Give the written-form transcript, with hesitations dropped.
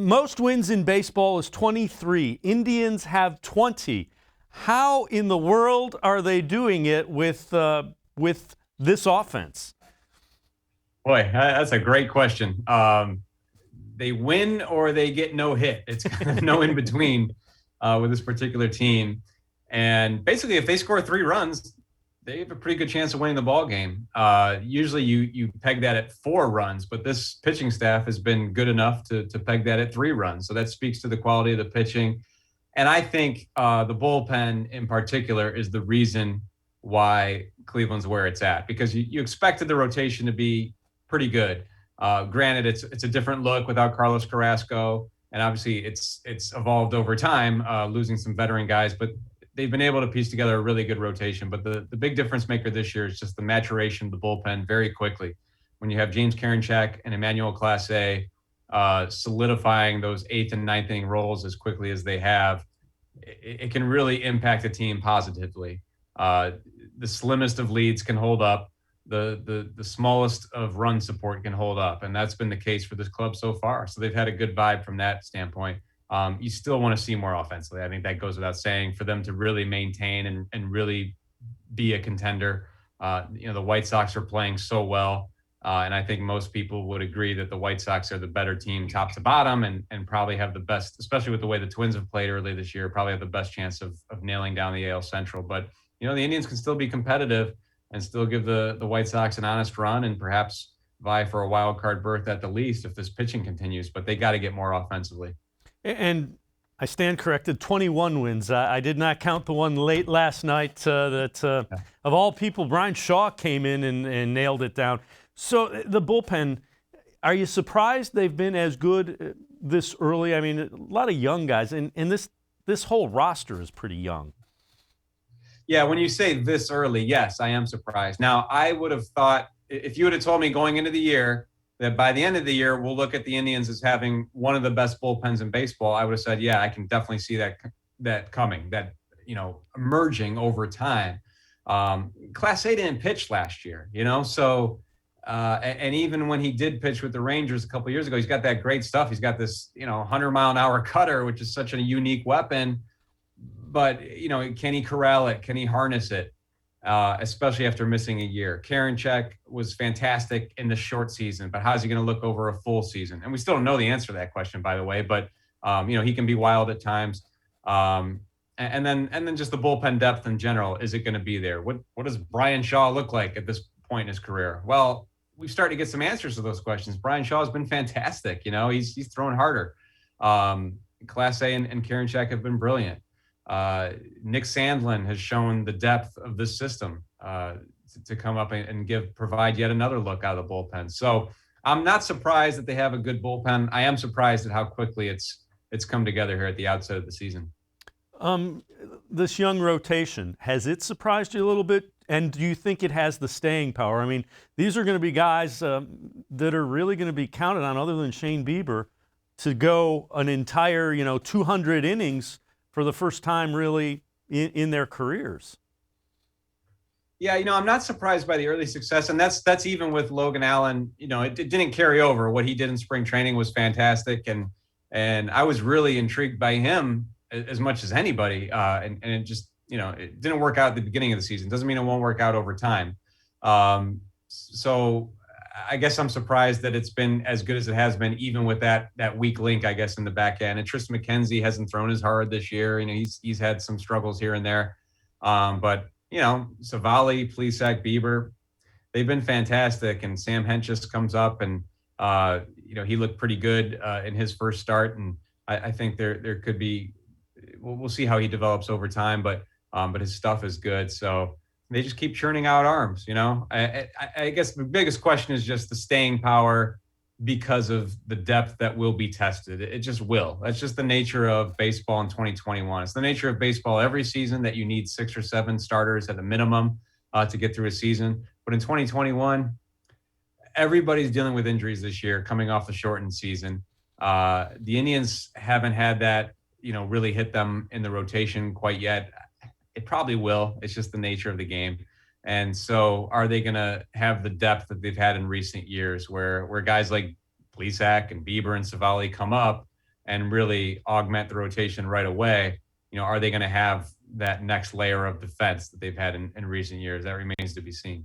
Most wins in baseball is 23. Indians have 20. How in the world are they doing it with this offense? Boy, that's a great question. They win or they get no hit. It's kind of no in between with this particular team. And basically, if they score 3 runs, they have a pretty good chance of winning the ball game. Usually, you peg that at 4 runs, but this pitching staff has been good enough to peg that at 3 runs. So that speaks to the quality of the pitching. And I think the bullpen in particular is the reason why Cleveland's where it's at, because you expected the rotation to be pretty good. Granted, it's a different look without Carlos Carrasco, and obviously it's evolved over time, losing some veteran guys, but they've been able to piece together a really good rotation. But the big difference maker this year is just the maturation of the bullpen very quickly. When you have James Karinchak and Emmanuel Clase solidifying those 8th and 9th inning roles as quickly as they have, it can really impact a team positively. The slimmest of leads can hold up. The smallest of run support can hold up. And that's been the case for this club so far. So they've had a good vibe from that standpoint. You still want to see more offensively. I think that goes without saying for them to really maintain and really be a contender. The White Sox are playing so well. And I think most people would agree that the White Sox are the better team top to bottom and probably have the best, especially with the way the Twins have played early this year, probably have the best chance of nailing down the AL Central. But, the Indians can still be competitive and still give the White Sox an honest run and perhaps vie for a wild card berth at the least if this pitching continues. But they got to get more offensively. And I stand corrected, 21 wins. I did not count the one late last night of all people, Brian Shaw came in and nailed it down. So the bullpen, are you surprised they've been as good this early? I mean, a lot of young guys, and this whole roster is pretty young. Yeah, when you say this early, yes, I am surprised. Now, I would have thought, if you would have told me going into the year that by the end of the year, we'll look at the Indians as having one of the best bullpens in baseball, I would have said, yeah, I can definitely see that coming, that, emerging over time. Clase A didn't pitch last year, so and even when he did pitch with the Rangers a couple of years ago, he's got that great stuff. He's got this, 100-mile-an-hour cutter, which is such a unique weapon. But, can he corral it? Can he harness it? Especially after missing a year. Karinchak was fantastic in the short season, but how's he going to look over a full season? And we still don't know the answer to that question, by the way. But he can be wild at times. And then just the bullpen depth in general. Is it going to be there? What does Brian Shaw look like at this point in his career? Well, we've started to get some answers to those questions. Brian Shaw has been fantastic. He's thrown harder. Clase A and Karinchak have been brilliant. Nick Sandlin has shown the depth of this system to come up and provide yet another look out of the bullpen. So I'm not surprised that they have a good bullpen. I am surprised at how quickly it's come together here at the outset of the season. This young rotation, has it surprised you a little bit? And do you think it has the staying power? I mean, these are going to be guys that are really going to be counted on, other than Shane Bieber, to go an entire 200 innings for the first time really in their careers. Yeah, I'm not surprised by the early success, and that's even with Logan Allen. It didn't carry over. What he did in spring training was fantastic, and I was really intrigued by him as much as anybody. And it just, it didn't work out at the beginning of the season. Doesn't mean it won't work out over time. So I guess I'm surprised that it's been as good as it has been, even with that weak link, I guess, in the back end. And Tristan McKenzie hasn't thrown as hard this year. He's had some struggles here and there. But Savali, Plesac, Bieber, they've been fantastic. And Sam Hentges comes up and, he looked pretty good in his first start. And I think there could be, we'll see how he develops over time, but his stuff is good. So they just keep churning out arms, I guess the biggest question is just the staying power because of the depth that will be tested. It just will. That's just the nature of baseball in 2021. It's the nature of baseball every season that you need 6 or 7 starters at a minimum to get through a season. But in 2021, everybody's dealing with injuries this year coming off the shortened season. The Indians haven't had that, really hit them in the rotation quite yet. It probably will. It's just the nature of the game. And so are they going to have the depth that they've had in recent years where guys like Plesac and Bieber and Savali come up and really augment the rotation right away, are they going to have that next layer of defense that they've had in recent years? That remains to be seen.